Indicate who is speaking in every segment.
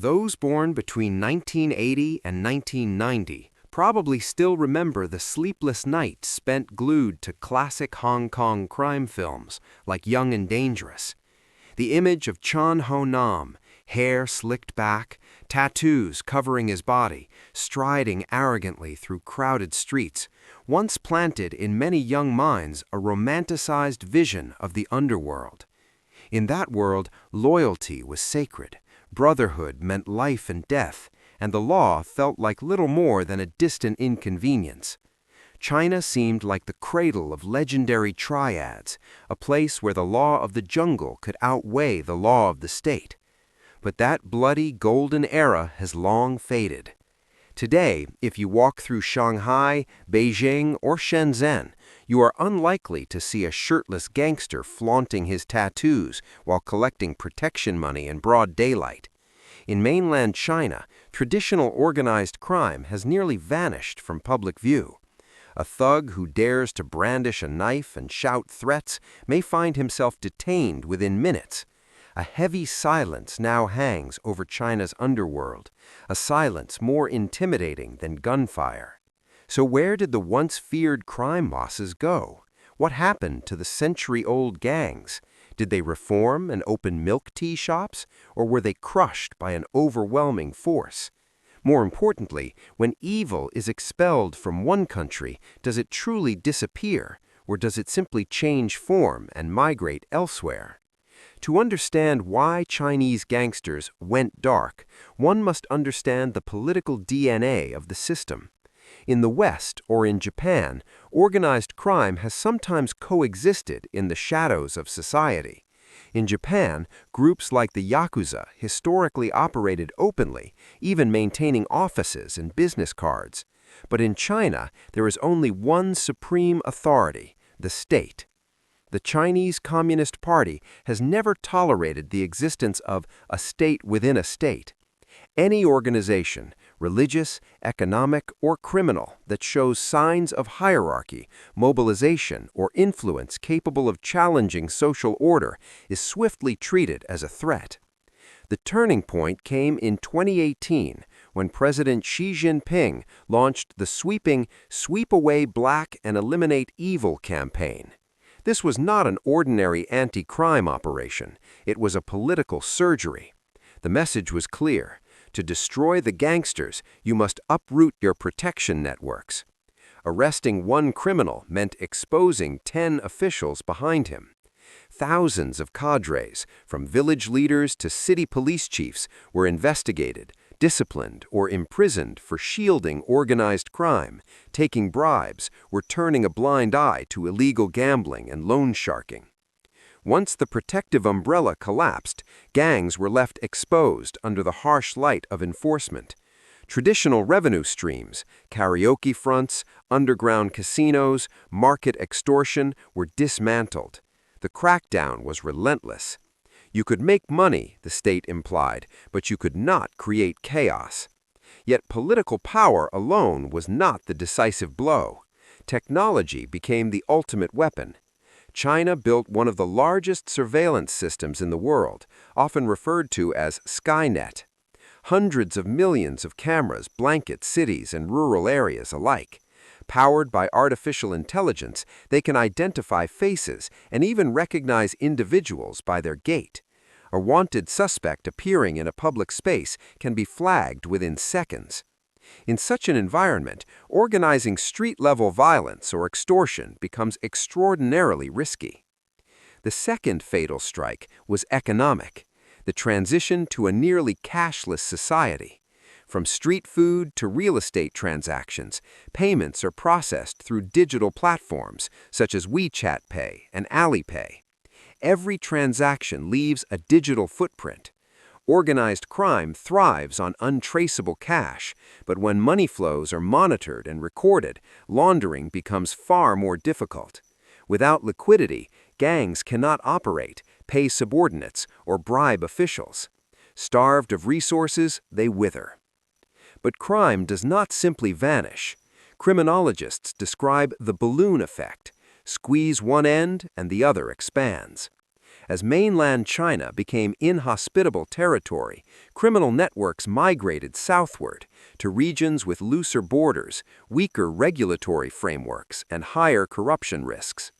Speaker 1: Those born between 1980 and 1990 probably still remember the sleepless nights spent glued to classic Hong Kong crime films like Young and Dangerous. The image of Chan Ho Nam, hair slicked back, tattoos covering his body, striding arrogantly through crowded streets, once planted in many young minds a romanticized vision of the underworld. In that world, loyalty was sacred, brotherhood meant life and death, and the law felt like little more than a distant inconvenience. China seemed like the cradle of legendary triads, a place where the law of the jungle could outweigh the law of the state. But that bloody golden era has long faded. Today, if you walk through Shanghai, Beijing, or Shenzhen, you are unlikely to see a shirtless gangster flaunting his tattoos while collecting protection money in broad daylight. In mainland China, traditional organized crime has nearly vanished from public view. A thug who dares to brandish a knife and shout threats may find himself detained within minutes. A heavy silence now hangs over China's underworld, a silence more intimidating than gunfire. So where did the once feared crime bosses go? What happened to the century-old gangs? Did they reform and open milk tea shops, or were they crushed by an overwhelming force? More importantly, when evil is expelled from one country, does it truly disappear, or does it simply change form and migrate elsewhere? To understand why Chinese gangsters went dark, one must understand the political DNA of the system. In the West or in Japan, organized crime has sometimes coexisted in the shadows of society. In Japan, groups like the Yakuza historically operated openly, even maintaining offices and business cards. But in China, there is only one supreme authority, the state. The Chinese Communist Party has never tolerated the existence of a state within a state. Any organization, religious, economic, or criminal, that shows signs of hierarchy, mobilization, or influence capable of challenging social order is swiftly treated as a threat. The turning point came in 2018 when President Xi Jinping launched the sweeping Sweep Away Black and Eliminate Evil campaign. This was not an ordinary anti-crime operation. It was a political surgery. The message was clear. To destroy the gangsters, you must uproot your protection networks. Arresting one criminal meant exposing 10 officials behind him. Thousands of cadres, from village leaders to city police chiefs, were investigated, disciplined, or imprisoned for shielding organized crime, taking bribes, or turning a blind eye to illegal gambling and loan sharking. Once the protective umbrella collapsed, gangs were left exposed under the harsh light of enforcement. Traditional revenue streams, karaoke fronts, underground casinos, market extortion were dismantled. The crackdown was relentless. You could make money, the state implied, but you could not create chaos. Yet political power alone was not the decisive blow. Technology became the ultimate weapon. China built one of the largest surveillance systems in the world, often referred to as Skynet. Hundreds of millions of cameras blanket cities and rural areas alike. Powered by artificial intelligence, they can identify faces and even recognize individuals by their gait. A wanted suspect appearing in a public space can be flagged within seconds. In such an environment, organizing street-level violence or extortion becomes extraordinarily risky. The second fatal strike was economic, the transition to a nearly cashless society. From street food to real estate transactions, payments are processed through digital platforms such as WeChat Pay and Alipay. Every transaction leaves a digital footprint. Organized crime thrives on untraceable cash, but when money flows are monitored and recorded, laundering becomes far more difficult. Without liquidity, gangs cannot operate, pay subordinates, or bribe officials. Starved of resources, they wither. But crime does not simply vanish. Criminologists describe the balloon effect. Squeeze one end and the other expands. As mainland China became inhospitable territory, criminal networks migrated southward to regions with looser borders, weaker regulatory frameworks, and higher corruption risks.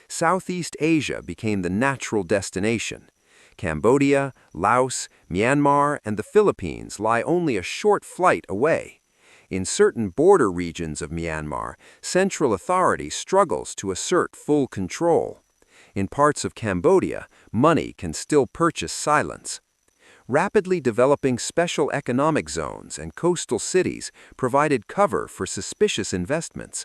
Speaker 1: Southeast Asia became the natural destination. Cambodia, Laos, Myanmar, and the Philippines lie only a short flight away. In certain border regions of Myanmar, central authority struggles to assert full control. In parts of Cambodia, money can still purchase silence. Rapidly developing special economic zones and coastal cities provided cover for suspicious investments.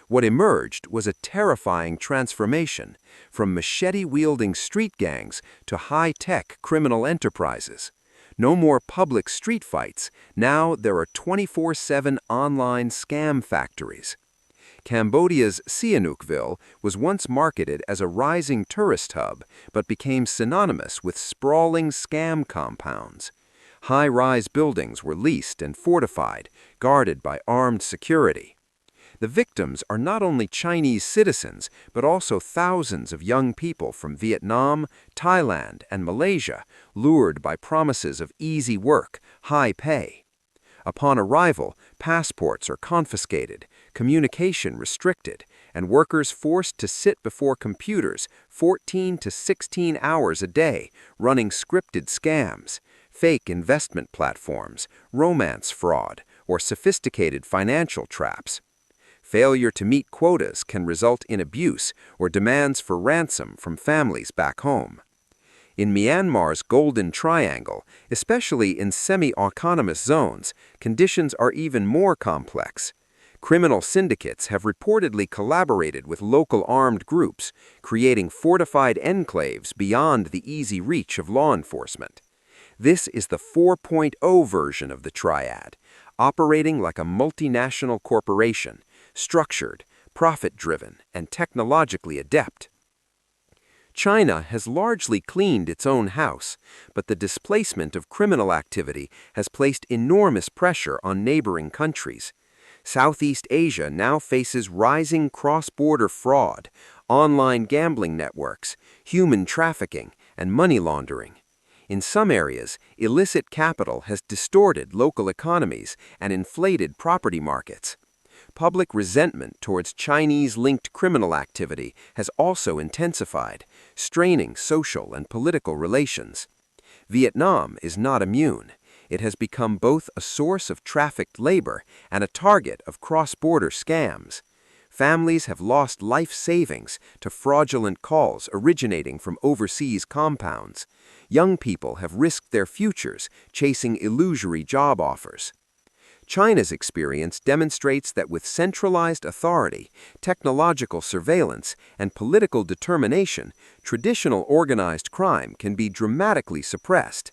Speaker 1: What emerged was a terrifying transformation, from machete-wielding street gangs to high-tech criminal enterprises. No more public street fights, now there are 24/7 online scam factories. Cambodia's Sihanoukville was once marketed as a rising tourist hub, but became synonymous with sprawling scam compounds. High-rise buildings were leased and fortified, guarded by armed security. The victims are not only Chinese citizens, but also thousands of young people from Vietnam, Thailand, and Malaysia, lured by promises of easy work, high pay. Upon arrival, passports are confiscated, communication restricted, and workers forced to sit before computers 14 to 16 hours a day, running scripted scams, fake investment platforms, romance fraud, or sophisticated financial traps. Failure to meet quotas can result in abuse or demands for ransom from families back home. In Myanmar's Golden Triangle, especially in semi-autonomous zones, conditions are even more complex. Criminal syndicates have reportedly collaborated with local armed groups, creating fortified enclaves beyond the easy reach of law enforcement. This is the 4.0 version of the triad, operating like a multinational corporation, structured, profit-driven, and technologically adept. China has largely cleaned its own house, but the displacement of criminal activity has placed enormous pressure on neighboring countries. Southeast Asia now faces rising cross-border fraud, online gambling networks, human trafficking, and money laundering. In some areas, illicit capital has distorted local economies and inflated property markets. Public resentment towards Chinese-linked criminal activity has also intensified, straining social and political relations. Vietnam is not immune. It has become both a source of trafficked labor and a target of cross-border scams. Families have lost life savings to fraudulent calls originating from overseas compounds. Young people have risked their futures chasing illusory job offers. China's experience demonstrates that with centralized authority, technological surveillance, and political determination, traditional organized crime can be dramatically suppressed.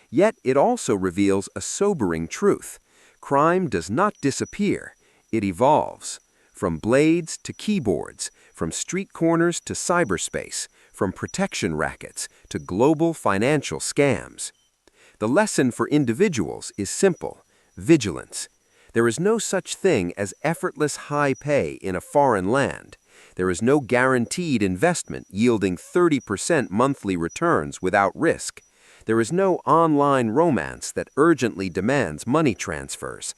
Speaker 1: Yet it also reveals a sobering truth. Crime does not disappear, it evolves. From blades to keyboards, from street corners to cyberspace, from protection rackets to global financial scams. The lesson for individuals is simple: vigilance. There is no such thing as effortless high pay in a foreign land. There is no guaranteed investment yielding 30% monthly returns without risk. There is no online romance that urgently demands money transfers.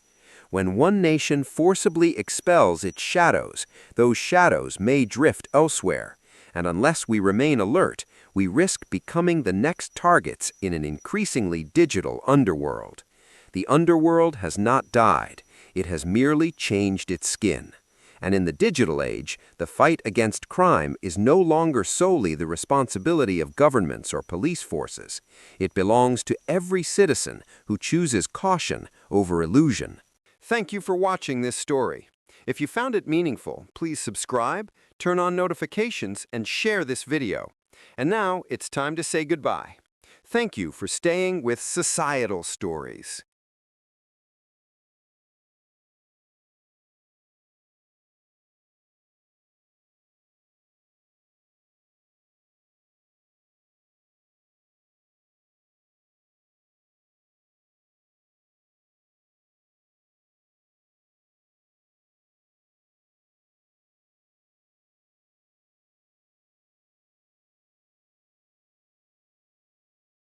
Speaker 1: When one nation forcibly expels its shadows, those shadows may drift elsewhere, and unless we remain alert, we risk becoming the next targets in an increasingly digital underworld. The underworld has not died, it has merely changed its skin. And in the digital age, the fight against crime is no longer solely the responsibility of governments or police forces. It belongs to every citizen who chooses caution over illusion. Thank you for watching this story. If you found it meaningful, please subscribe, turn on notifications, and share this video. And now it's time to say goodbye. Thank you for staying with Societal Stories.